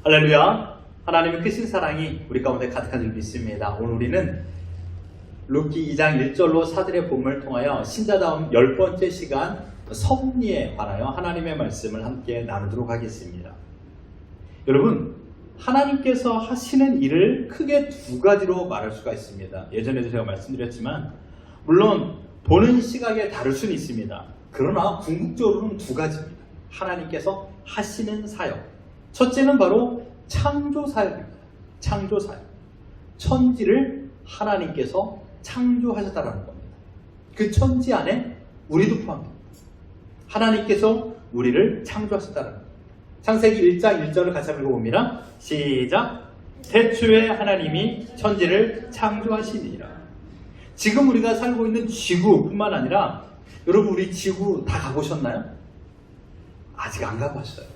할렐루야. 하나님의 크신 사랑이 우리 가운데 가득한 줄 믿습니다. 오늘 우리는 룻기 2장 1절로 사들의 본문을 통하여 신자다움 10번째 시간 섭리에 관하여 하나님의 말씀을 함께 나누도록 하겠습니다. 여러분, 하나님께서 하시는 일을 크게 두 가지로 말할 수가 있습니다. 예전에도 제가 말씀드렸지만 물론 보는 시각에 다를 수는 있습니다. 그러나 궁극적으로는 두 가지입니다. 하나님께서 하시는 사역. 첫째는 바로 창조 사역입니다. 창조 사역. 천지를 하나님께서 창조하셨다는 겁니다. 그 천지 안에 우리도 포함됩니다. 하나님께서 우리를 창조하셨다는 겁니다. 창세기 1장 1절을 같이 읽어봅니다. 시작. 태초에 하나님이 천지를 창조하시니라. 지금 우리가 살고 있는 지구뿐만 아니라 여러분, 우리 지구 다 가보셨나요? 아직 안 가봤어요.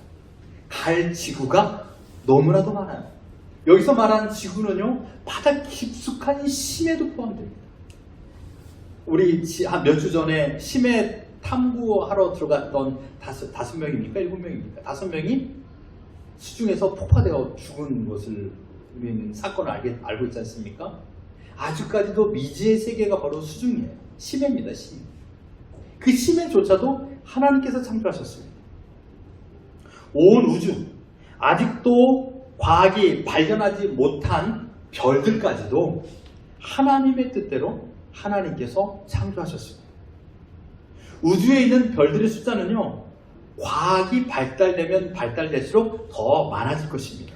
갈 지구가 너무나도 많아요. 여기서 말하는 지구는요, 바다 깊숙한 심해도 포함됩니다. 우리 한 몇 주 전에 심해 탐구하러 들어갔던 다섯 명입니까? 7명입니까? 5명이 수중에서 폭파되어 죽은 것을 우리는 사건을 알고 있지 않습니까? 아직까지도 미지의 세계가 바로 수중이에요. 심해입니다. 심. 그 심해조차도 하나님께서 창조하셨습니다. 온 우주, 아직도 과학이 발견하지 못한 별들까지도 하나님의 뜻대로 하나님께서 창조하셨습니다. 우주에 있는 별들의 숫자는요, 과학이 발달되면 발달될수록 더 많아질 것입니다.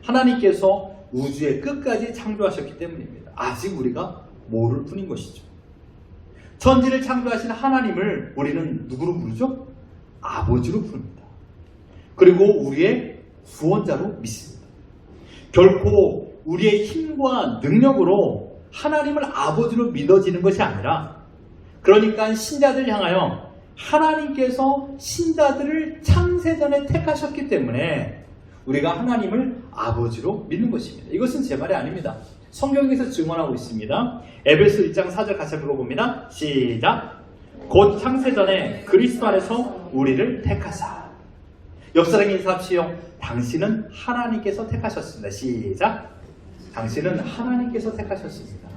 하나님께서 우주의 끝까지 창조하셨기 때문입니다. 아직 우리가 모를 뿐인 것이죠. 천지를 창조하신 하나님을 우리는 누구로 부르죠? 아버지로 부릅니다. 그리고 우리의 구원자로 믿습니다. 결코 우리의 힘과 능력으로 하나님을 아버지로 믿어지는 것이 아니라, 그러니까 신자들 향하여 하나님께서 신자들을 창세전에 택하셨기 때문에 우리가 하나님을 아버지로 믿는 것입니다. 이것은 제 말이 아닙니다. 성경에서 증언하고 있습니다. 에베소 1장 4절 같이 읽어봅니다. 시작. 곧 창세전에 그리스도 안에서 우리를 택하사. 옆사람에게 인사합시오. 당신은 하나님께서 택하셨습니다. 시작. 당신은 하나님께서 택하셨습니다.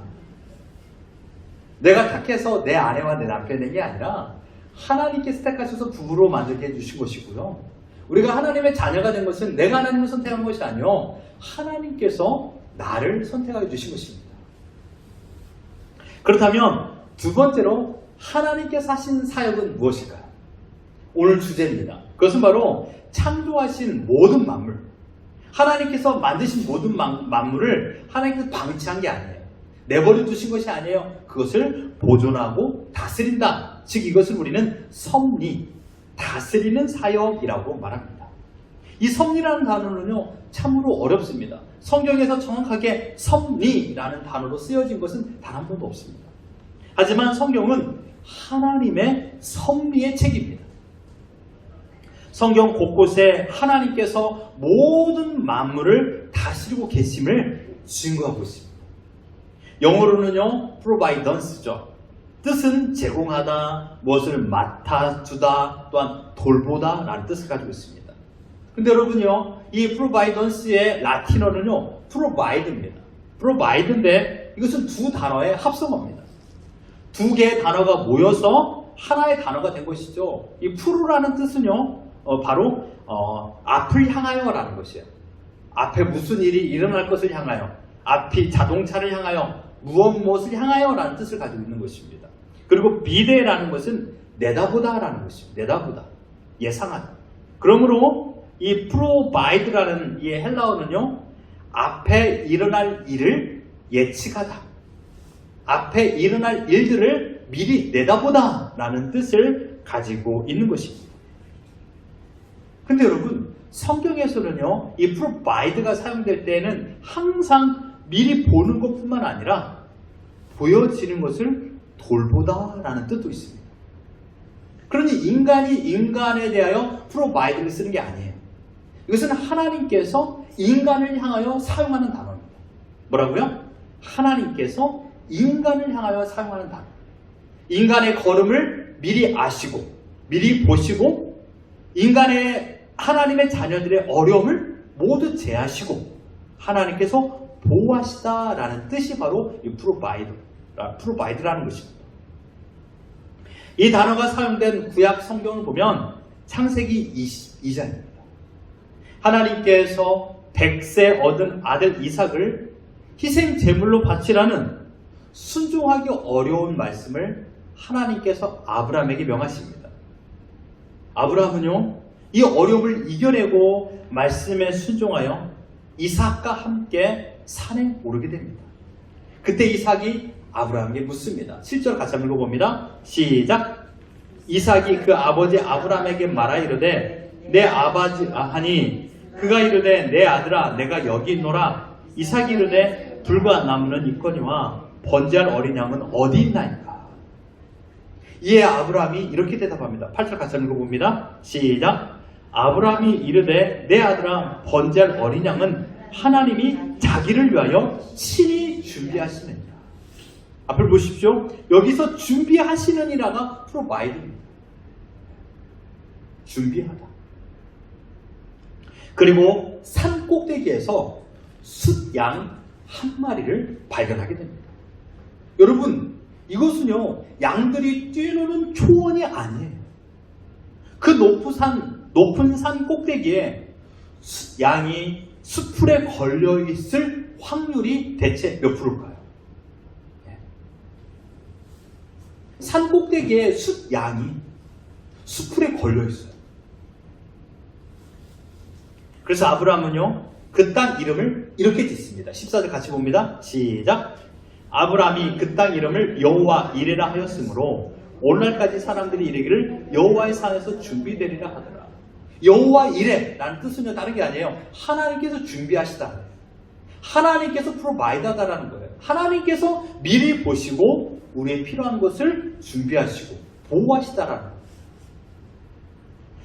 내가 택해서 내 아내와 내 남편에게 아니라 하나님께서 택하셔서 부부로 만들게 해주신 것이고요. 우리가 하나님의 자녀가 된 것은 내가 하나님을 선택한 것이 아니요, 하나님께서 나를 선택하게 주신 것입니다. 그렇다면 두 번째로 하나님께서 하신 사역은 무엇일까요? 오늘 주제입니다. 그것은 바로 창조하신 모든 만물, 하나님께서 만드신 모든 만물을 하나님께서 방치한 게 아니에요. 내버려 두신 것이 아니에요. 그것을 보존하고 다스린다. 즉 이것을 우리는 섭리, 다스리는 사역이라고 말합니다. 이 섭리라는 단어는요, 참으로 어렵습니다. 성경에서 정확하게 섭리라는 단어로 쓰여진 것은 단 한 번도 없습니다. 하지만 성경은 하나님의 섭리의 책입니다. 성경 곳곳에 하나님께서 모든 만물을 다스리고 계심을 증거하고 있습니다. 영어로는요, providence죠. 뜻은 제공하다, 무엇을 맡아주다, 또한 돌보다 라는 뜻을 가지고 있습니다. 근데 여러분요, 이 providence의 라틴어는요, provide입니다. provide인데 이것은 두 단어의 합성어입니다. 두 개의 단어가 모여서 하나의 단어가 된 것이죠. 이 pro라는 뜻은요, 바로 앞을 향하여 라는 것이에요. 앞에 무슨 일이 일어날 것을 향하여, 앞이 자동차를 향하여, 무엇을 향하여 라는 뜻을 가지고 있는 것입니다. 그리고 비데라는 것은 내다보다 라는 것입니다. 내다보다, 예상하다. 그러므로 이 provide라는 이 헬라어는요, 앞에 일어날 일을 예측하다, 앞에 일어날 일들을 미리 내다보다 라는 뜻을 가지고 있는 것입니다. 근데 여러분, 성경에서는요, 이 provide가 사용될 때에는 항상 미리 보는 것뿐만 아니라 보여지는 것을 돌보다라는 뜻도 있습니다. 그러니 인간이 인간에 대하여 provide를 쓰는 게 아니에요. 이것은 하나님께서 인간을 향하여 사용하는 단어입니다. 뭐라고요? 하나님께서 인간을 향하여 사용하는 단어. 인간의 걸음을 미리 아시고, 미리 보시고, 인간의 하나님의 자녀들의 어려움을 모두 제하시고 하나님께서 보호하시다라는 뜻이 바로 이 프로바이드라는 것입니다. 이 단어가 사용된 구약 성경을 보면 창세기 22장입니다. 하나님께서 100세 얻은 아들 이삭을 희생 제물로 바치라는 순종하기 어려운 말씀을 하나님께서 아브라함에게 명하십니다. 아브라함은요, 이 어려움을 이겨내고 말씀에 순종하여 이삭과 함께 산에 오르게 됩니다. 그때 이삭이 아브라함에게 묻습니다. 7절 같이 한번 읽어봅니다. 시작. 이삭이 그 아버지 아브라함에게 말하 이르되 내 아버지 하니 그가 이르되 내 아들아 내가 여기 있노라. 이삭이 이르되 불과 나무는 있거니와 번제할 어린 양은 어디 있나이까. 이에 아브라함이 이렇게 대답합니다. 8절 같이 한번 읽어봅니다. 시작. 아브라함이 이르되 내 아들아 번제할 어린 양은 하나님이 자기를 위하여 친히 준비하시느니라. 앞을 보십시오. 여기서 준비하시느니라가 프로바이드입니다. 준비하다. 그리고 산 꼭대기에서 숫양 한 마리를 발견하게 됩니다. 여러분, 이것은요, 양들이 뛰노는 초원이 아니에요. 그 높은 산 꼭대기에 양이 수풀에 걸려있을 확률이 대체 몇 프로일까요? 산 꼭대기에 양이 수풀에 걸려있어요. 그래서 아브라함은요, 그 땅 이름을 이렇게 짓습니다. 14절 같이 봅니다. 시작. 아브라함이 그 땅 이름을 여호와 이레라 하였으므로 오늘날까지 사람들이 이르기를 여호와의 산에서 준비되리라 하더라. 여호와 이레라는 뜻은요, 다른 게 아니에요. 하나님께서 준비하시다. 하나님께서 프로바이더다라는 거예요. 하나님께서 미리 보시고 우리의 필요한 것을 준비하시고 보호하시다라는 거예요.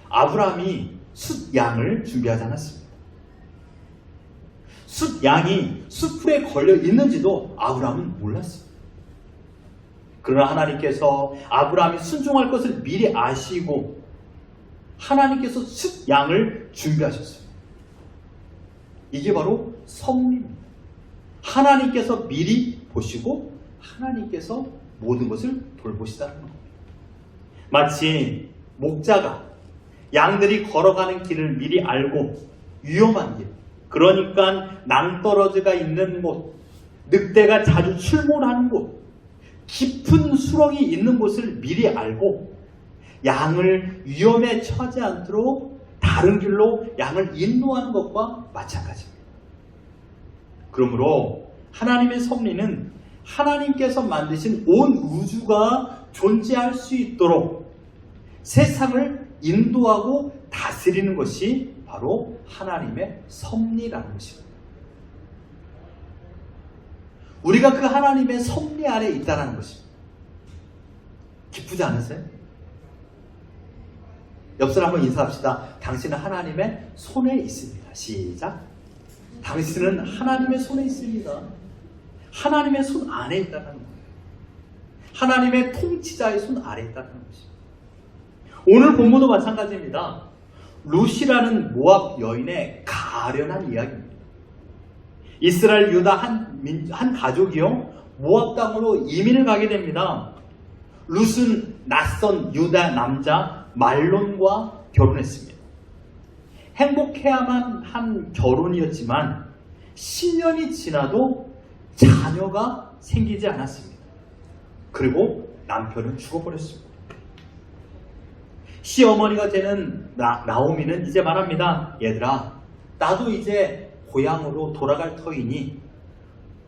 아브라함이 숫양을 준비하지 않았습니다. 숫양이 수풀에 걸려 있는지도 아브라함은 몰랐습니다. 그러나 하나님께서 아브라함이 순종할 것을 미리 아시고 하나님께서 숫양을 준비하셨어요. 이게 바로 섭리입니다. 하나님께서 미리 보시고 하나님께서 모든 것을 돌보시다는 겁니다. 마치 목자가 양들이 걸어가는 길을 미리 알고 위험한 길, 그러니까 낭떠러지가 있는 곳, 늑대가 자주 출몰하는 곳, 깊은 수렁이 있는 곳을 미리 알고 양을 위험에 처하지 않도록 다른 길로 양을 인도하는 것과 마찬가지입니다. 그러므로 하나님의 섭리는 하나님께서 만드신 온 우주가 존재할 수 있도록 세상을 인도하고 다스리는 것이 바로 하나님의 섭리라는 것입니다. 우리가 그 하나님의 섭리 아래 있다는 것입니다. 기쁘지 않으세요? 옆 사람 한번 인사합시다. 당신은 하나님의 손에 있습니다. 시작. 당신은 하나님의 손에 있습니다. 하나님의 손 안에 있다는 거예요. 하나님의 통치자의 손 아래 있다는 것입니다. 오늘 본문도 마찬가지입니다. 룻이라는 모압 여인의 가련한 이야기입니다. 이스라엘 유다 한 가족이요, 모압 땅으로 이민을 가게 됩니다. 룻은 낯선 유다 남자 말론과 결혼했습니다. 행복해야만 한 결혼이었지만 10년이 지나도 자녀가 생기지 않았습니다. 그리고 남편은 죽어버렸습니다. 시어머니가 되는 나오미는 이제 말합니다. 얘들아, 나도 이제 고향으로 돌아갈 터이니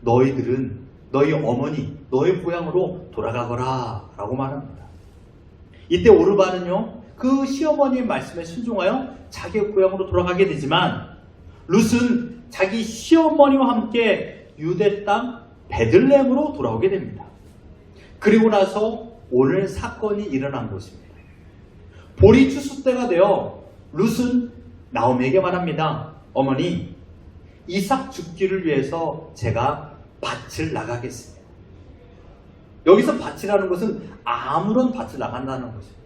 너희들은 너희 어머니, 너희 고향으로 돌아가거라 라고 말합니다. 이때 오르바는요, 그 시어머니의 말씀에 순종하여 자기의 고향으로 돌아가게 되지만 룻은 자기 시어머니와 함께 유대 땅 베들레헴으로 돌아오게 됩니다. 그리고 나서 오늘 사건이 일어난 것입니다. 보리 추수 때가 되어 룻은 나오미에게 말합니다. 어머니, 이삭 죽기를 위해서 제가 밭을 나가겠습니다. 여기서 밭이라는 것은 아무런 밭을 나간다는 것입니다.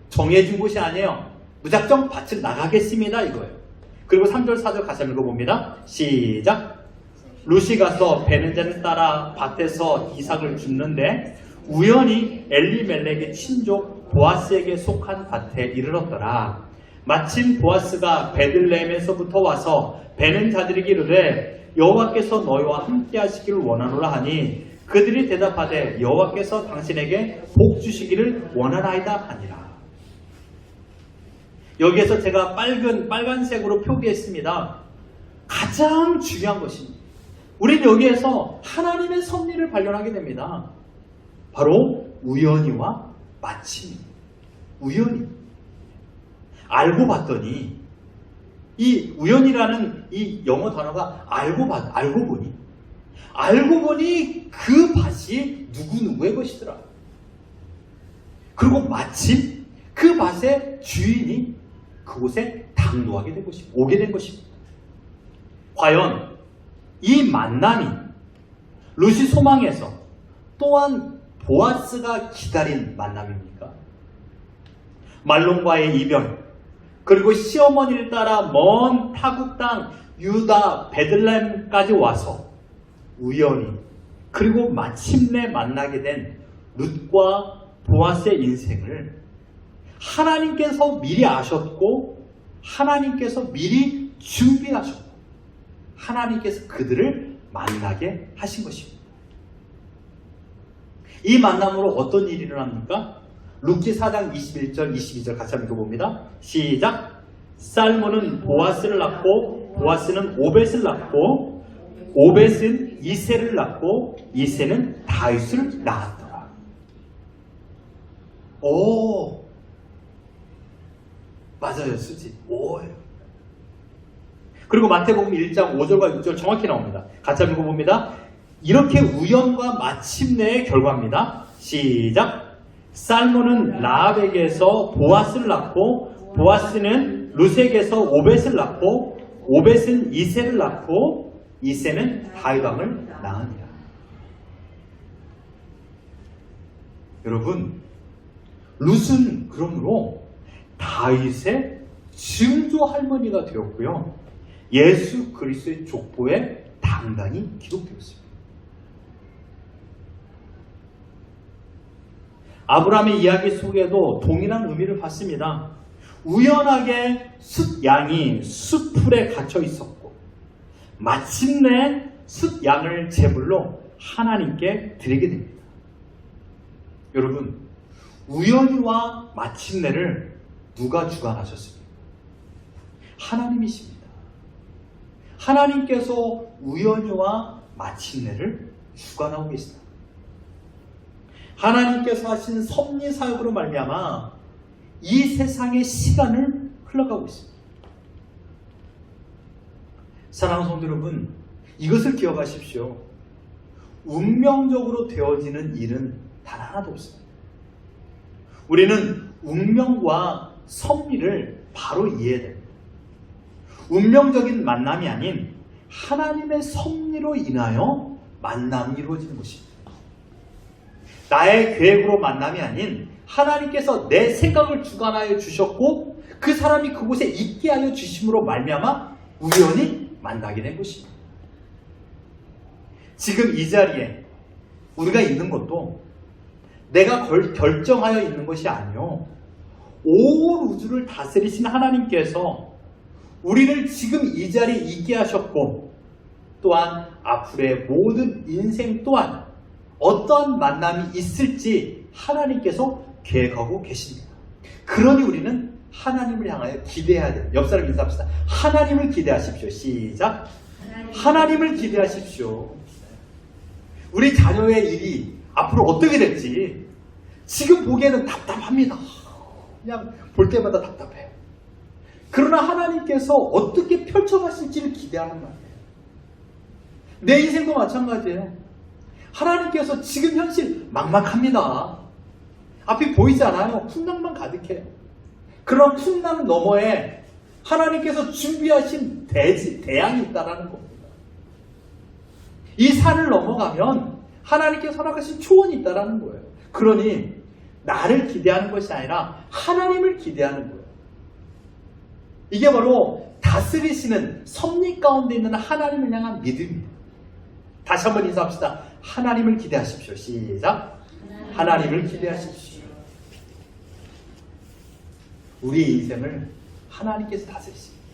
정해진 곳이 아니에요. 무작정 밭을 나가겠습니다 이거예요. 그리고 3절 4절 같이 읽어봅니다. 시작. 룻이 가서 베는자를 따라 밭에서 이삭을 줍는데 우연히 엘리멜렉의 친족 보아스에게 속한 밭에 이르렀더라. 마침 보아스가 베들레헴에서부터 와서 베는 자들에게 이르되 여호와께서 너희와 함께 하시기를 원하노라 하니 그들이 대답하되 여호와께서 당신에게 복 주시기를 원하나이다 하니라. 여기에서 제가 빨간색으로 표기했습니다. 가장 중요한 것입니다. 우리는 여기에서 하나님의 섭리를 발견하게 됩니다. 바로 우연히와 마침. 우연히. 알고 봤더니 이 우연이라는 이 영어 단어가 알고 보니 그 밭이 누구누구의 것이더라. 그리고 마침 그 밭의 주인이 그곳에 당도하게 된 것입니다. 오게 된 것입니다. 과연 이 만남이 룻이 소망해서 또한 보아스가 기다린 만남입니까? 말론과의 이별, 그리고 시어머니를 따라 먼 타국 땅 유다 베들레헴까지 와서 우연히 그리고 마침내 만나게 된 룻과 보아스의 인생을 하나님께서 미리 아셨고 하나님께서 미리 준비하셨고 하나님께서 그들을 만나게 하신 것입니다. 이 만남으로 어떤 일이 일어납니까? 룻기 4장 21절 22절 같이 한번 읽어봅니다. 시작. 살몬은 보아스를 낳고 보아스는 오벳을 낳고 오벳은 이새를 낳고 이새는 다윗을 낳았더라. 오, 맞아요, 수지. 오예요. 그리고 마태복음 1장 5절과 6절 정확히 나옵니다. 같이 한번 읽어봅니다. 이렇게 우연과 마침내의 결과입니다. 시작. 살몬은 라합에게서 보아스를 낳고 보아스는 룻에게서 오벳을 낳고 오벳은 이새를 낳고 이새는 다윗 왕을 낳으니라. 여러분, 룻은 그러므로 다윗의 증조 할머니가 되었고요. 예수 그리스도의 족보에 당당히 기록되었습니다. 아브라함의 이야기 속에도 동일한 의미를 받습니다. 우연하게 숫양이 숫풀에 갇혀 있었고 마침내 숫양을 제물로 하나님께 드리게 됩니다. 여러분, 우연히와 마침내를 누가 주관하셨습니까? 하나님이십니다. 하나님께서 우연히와 마침내를 주관하고 계십니다. 하나님께서 하신 섭리 사역으로 말미암아 이 세상의 시간을 흘러가고 있습니다. 사랑하는 성도 여러분, 이것을 기억하십시오. 운명적으로 되어지는 일은 단 하나도 없습니다. 우리는 운명과 섭리를 바로 이해해야 됩니다. 운명적인 만남이 아닌 하나님의 섭리로 인하여 만남이 이루어지는 것입니다. 나의 계획으로 만남이 아닌 하나님께서 내 생각을 주관하여 주셨고 그 사람이 그곳에 있게 하여 주심으로 말미암아 우연히 만나게 된 것입니다. 지금 이 자리에 우리가 있는 것도 내가 결정하여 있는 것이 아니요, 온 우주를 다스리신 하나님께서 우리를 지금 이 자리에 있게 하셨고 또한 앞으로의 모든 인생 또한 어떠한 만남이 있을지 하나님께서 계획하고 계십니다. 그러니 우리는 하나님을 향하여 기대해야 돼요. 옆 사람 인사합시다. 하나님을 기대하십시오. 시작. 하나님을 기대하십시오. 우리 자녀의 일이 앞으로 어떻게 될지 지금 보기에는 답답합니다. 그냥 볼 때마다 답답해요. 그러나 하나님께서 어떻게 펼쳐가실지를 기대하는 거예요. 내 인생도 마찬가지예요. 하나님께서 지금 현실 막막합니다. 앞이 보이지 않아요. 풍랑만 가득해요. 그런 풍랑 너머에 하나님께서 준비하신 대안이 있다는 겁니다. 이 산을 넘어가면 하나님께서 허락하신 초원이 있다는 거예요. 그러니 나를 기대하는 것이 아니라 하나님을 기대하는 거예요. 이게 바로 다스리시는 섭리 가운데 있는 하나님을 향한 믿음입니다. 다시 한번 인사합시다. 하나님을 기대하십시오. 시작. 하나님을 기대하십시오. 우리의 인생을 하나님께서 다스리십니다.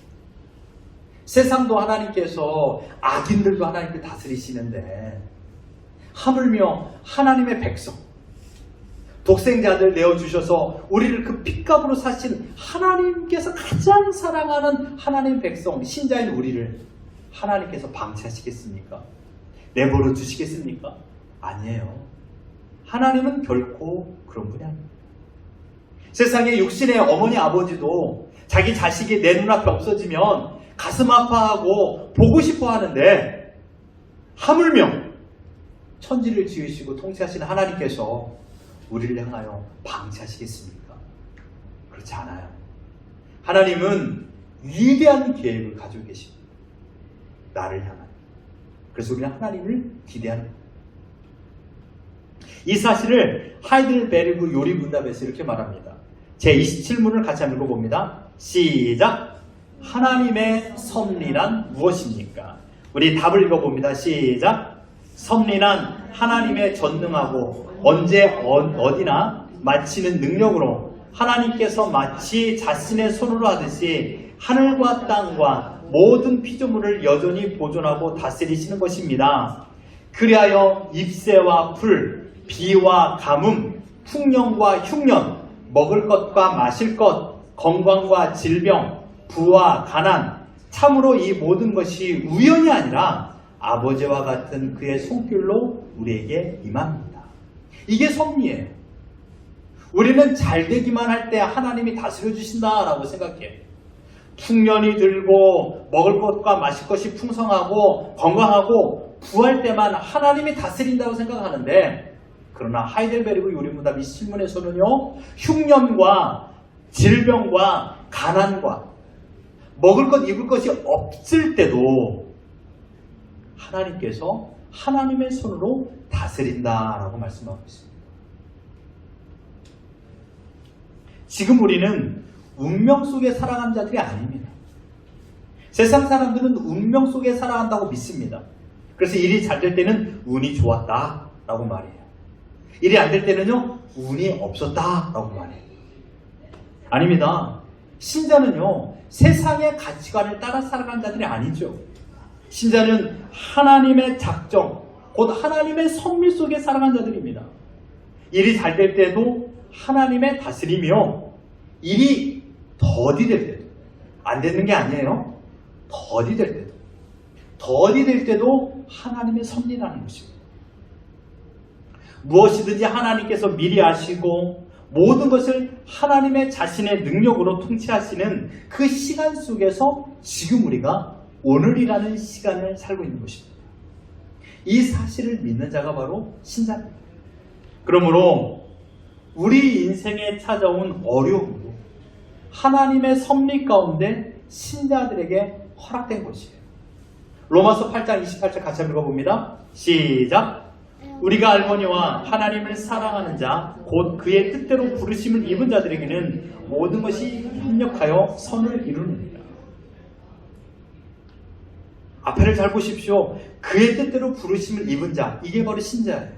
세상도 하나님께서, 악인들도 하나님께 다스리시는데 하물며 하나님의 백성, 독생자들 내어주셔서 우리를 그 핏값으로 사신 하나님께서 가장 사랑하는 하나님의 백성, 신자인 우리를 하나님께서 방치하시겠습니까? 내버려 두시겠습니까? 아니에요. 하나님은 결코 그런 분이 아닙니다. 세상의 육신의 어머니 아버지도 자기 자식이 내 눈앞에 없어지면 가슴 아파하고 보고 싶어 하는데, 하물며 천지를 지으시고 통치하시는 하나님께서 우리를 향하여 방치하시겠습니까? 그렇지 않아요. 하나님은 위대한 계획을 가지고 계십니다. 나를 향한. 그래서 우리는 하나님을 기대하는 겁니다. 이 사실을 하이델베르그 요리문답에서 이렇게 말합니다. 제27문을 같이 한번 읽어봅니다. 시작. 하나님의 섭리란 무엇입니까? 우리 답을 읽어봅니다. 시작. 섭리란 하나님의 전능하고 언제 어디나 마치는 능력으로 하나님께서 마치 자신의 손으로 하듯이 하늘과 땅과 모든 피조물을 여전히 보존하고 다스리시는 것입니다. 그리하여 잎새와 풀, 비와 가뭄, 풍년과 흉년, 먹을 것과 마실 것, 건강과 질병, 부와 가난, 참으로 이 모든 것이 우연이 아니라 아버지와 같은 그의 손길로 우리에게 임합니다. 이게 섭리예요. 우리는 잘 되기만 할 때 하나님이 다스려 주신다라고 생각해요. 풍년이 들고 먹을 것과 마실 것이 풍성하고 건강하고 부할 때만 하나님이 다스린다고 생각하는데, 그러나 하이델베르그 요리문답 이 실문에서는요, 흉년과 질병과 가난과 먹을 것 입을 것이 없을 때도 하나님께서 하나님의 손으로 다스린다라고 말씀하고 있습니다. 지금 우리는 운명 속에 살아가는 자들이 아닙니다. 세상 사람들은 운명 속에 살아간다고 믿습니다. 그래서 일이 잘 될 때는 운이 좋았다라고 말해요. 일이 안 될 때는요, 운이 없었다라고 말해요. 아닙니다. 신자는요, 세상의 가치관을 따라 살아가는 자들이 아니죠. 신자는 하나님의 작정, 곧 하나님의 섭리 속에 살아가는 자들입니다. 일이 잘 될 때도 하나님의 다스리며, 일이 더디 될 때도, 안 되는 게 아니에요. 더디 될 때도 하나님의 섭리라는 것입니다. 무엇이든지 하나님께서 미리 아시고 모든 것을 하나님의 자신의 능력으로 통치하시는 그 시간 속에서 지금 우리가 오늘이라는 시간을 살고 있는 것입니다. 이 사실을 믿는 자가 바로 신자입니다. 그러므로 우리 인생에 찾아온 어려움도 하나님의 섭리 가운데 신자들에게 허락된 것이에요. 로마서 8장 28절 같이 한번 읽어봅니다. 시작. 우리가 알거니와 하나님을 사랑하는 자, 곧 그의 뜻대로 부르심을 입은 자들에게는 모든 것이 협력하여 선을 이루느니라. 앞에를 잘 보십시오. 그의 뜻대로 부르심을 입은 자, 이게 바로 신자예요.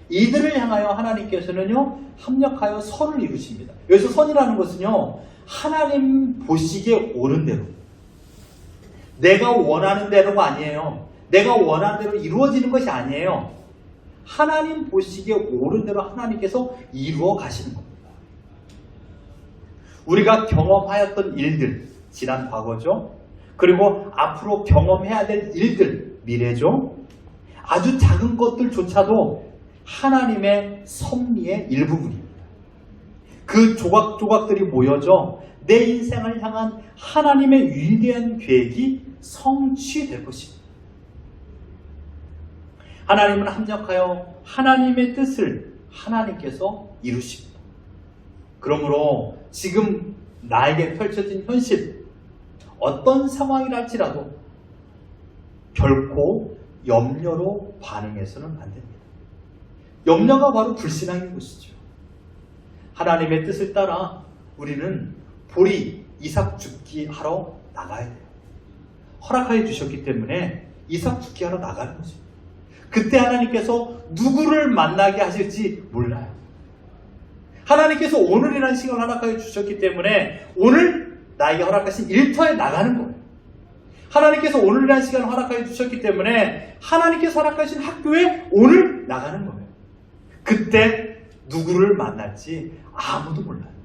이들을 향하여 하나님께서는요, 합력하여 선을 이루십니다. 여기서 선이라는 것은요, 하나님 보시기에 옳은 대로, 내가 원하는 대로가 아니에요. 내가 원하는 대로 이루어지는 것이 아니에요. 하나님 보시기에 옳은 대로 하나님께서 이루어 가시는 겁니다. 우리가 경험하였던 일들, 지난 과거죠. 그리고 앞으로 경험해야 될 일들, 미래죠. 아주 작은 것들조차도 하나님의 섭리의 일부분입니다. 그 조각조각들이 모여져 내 인생을 향한 하나님의 위대한 계획이 성취될 것입니다. 하나님은 합력하여 하나님의 뜻을 하나님께서 이루십니다. 그러므로 지금 나에게 펼쳐진 현실, 어떤 상황이랄지라도 결코 염려로 반응해서는 안 됩니다. 염려가 바로 불신앙인 것이죠. 하나님의 뜻을 따라 우리는 보리 이삭 줍기 하러 나가야 돼요. 허락하여 주셨기 때문에 이삭 죽기하러 나가는 거죠. 그때 하나님께서 누구를 만나게 하실지 몰라요. 하나님께서 오늘이라는 시간을 허락하여 주셨기 때문에 오늘 나에게 허락하신 일터에 나가는 거예요. 하나님께서 오늘이라는 시간을 허락하여 주셨기 때문에 하나님께서 허락하신 학교에 오늘 나가는 거예요. 그때 누구를 만날지 아무도 몰라요.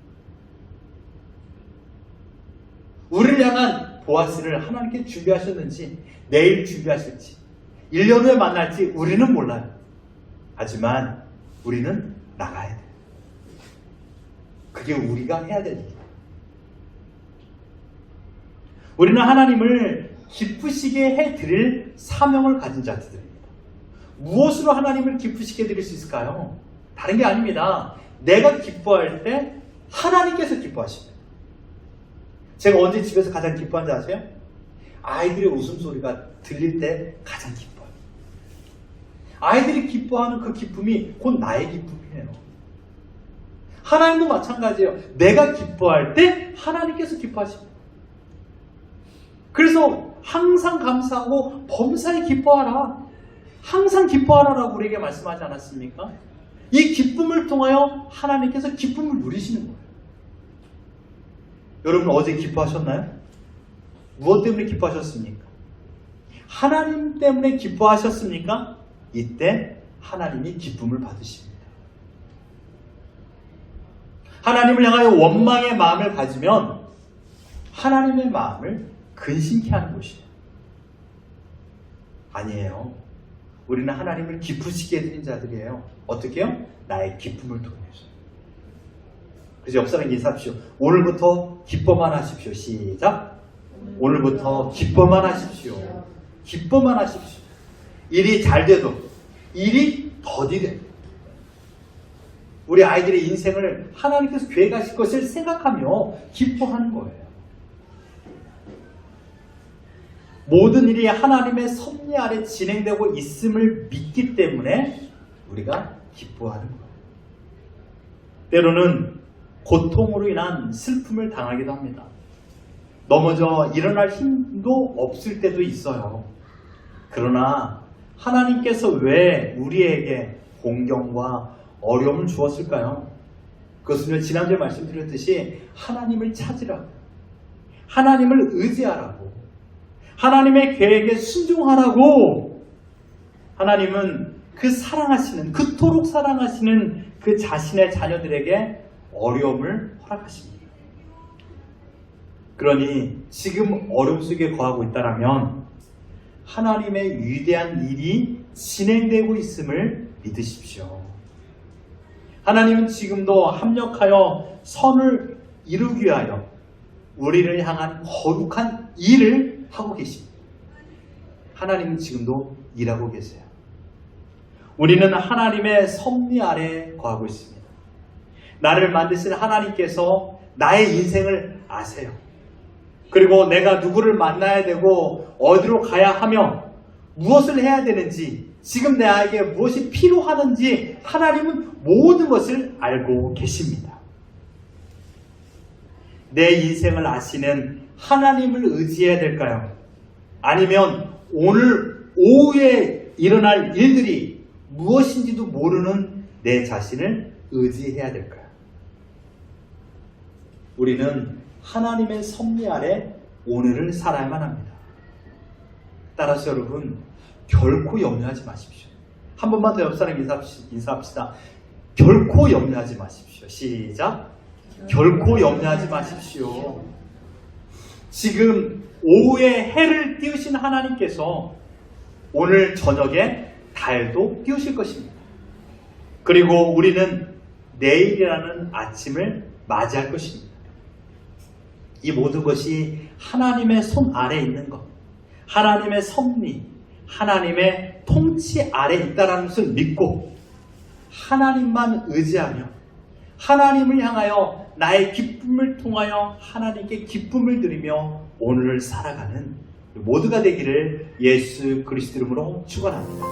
우리를 향한 보아스를 하나님께 준비하셨는지, 내일 준비하실지, 1년 후에 만날지 우리는 몰라요. 하지만 우리는 나가야 돼요. 그게 우리가 해야 될 일이에요. 우리는 하나님을 기쁘시게 해드릴 사명을 가진 자들입니다. 무엇으로 하나님을 기쁘시게 해드릴 수 있을까요? 다른 게 아닙니다. 내가 기뻐할 때 하나님께서 기뻐하십니다. 제가 언제 집에서 가장 기뻐한지 아세요? 아이들의 웃음소리가 들릴 때 가장 기뻐요. 아이들이 기뻐하는 그 기쁨이 곧 나의 기쁨이에요. 하나님도 마찬가지예요. 내가 기뻐할 때 하나님께서 기뻐하십니다. 그래서 항상 감사하고 범사에 기뻐하라. 항상 기뻐하라라고 우리에게 말씀하지 않았습니까? 이 기쁨을 통하여 하나님께서 기쁨을 누리시는 거예요. 여러분 어제 기뻐하셨나요? 무엇 때문에 기뻐하셨습니까? 하나님 때문에 기뻐하셨습니까? 이때 하나님이 기쁨을 받으십니다. 하나님을 향하여 원망의 마음을 가지면 하나님의 마음을 근심케 하는 것이에요. 아니에요. 우리는 하나님을 기쁘시게 해드린 자들이에요. 어떻게 해요? 나의 기쁨을 통해서. 그래서 옆사람 인사합시오. 오늘부터 기뻐만 하십시오. 시작. 오늘부터 기뻐만 하십시오. 기뻐만 하십시오. 일이 잘 돼도 일이 더디돼. 우리 아이들의 인생을 하나님께서 계획하실 것을 생각하며 기뻐하는 거예요. 모든 일이 하나님의 섭리 아래 진행되고 있음을 믿기 때문에 우리가 기뻐하는 거예요. 때로는 고통으로 인한 슬픔을 당하기도 합니다. 넘어져 일어날 힘도 없을 때도 있어요. 그러나 하나님께서 왜 우리에게 공경과 어려움을 주었을까요? 그것은 지난주에 말씀드렸듯이 하나님을 찾으라고, 하나님을 의지하라고, 하나님의 계획에 순종하라고. 하나님은 그 사랑하시는, 그토록 사랑하시는 그 자신의 자녀들에게 어려움을 허락하십니다. 그러니 지금 어려움 속에 거하고 있다면 하나님의 위대한 일이 진행되고 있음을 믿으십시오. 하나님은 지금도 합력하여 선을 이루기 위하여 우리를 향한 거룩한 일을 하고 계십니다. 하나님은 지금도 일하고 계세요. 우리는 하나님의 섭리 아래 거하고 있습니다. 나를 만드신 하나님께서 나의 인생을 아세요. 그리고 내가 누구를 만나야 되고 어디로 가야 하며 무엇을 해야 되는지, 지금 나에게 무엇이 필요하는지 하나님은 모든 것을 알고 계십니다. 내 인생을 아시는 하나님을 의지해야 될까요? 아니면 오늘 오후에 일어날 일들이 무엇인지도 모르는 내 자신을 의지해야 될까요? 우리는 하나님의 섭리 아래 오늘을 살아야만 합니다. 따라서 여러분, 결코 염려하지 마십시오. 한 번만 더 옆 사람 인사합시다. 결코 염려하지 마십시오. 시작. 결코 염려하지 마십시오. 지금 오후에 해를 띄우신 하나님께서 오늘 저녁에 달도 띄우실 것입니다. 그리고 우리는 내일이라는 아침을 맞이할 것입니다. 이 모든 것이 하나님의 손 아래 있는 것, 하나님의 섭리, 하나님의 통치 아래 있다는 것을 믿고 하나님만 의지하며 하나님을 향하여 나의 기쁨을 통하여 하나님께 기쁨을 드리며 오늘을 살아가는 모두가 되기를 예수 그리스도 이름으로 축원합니다.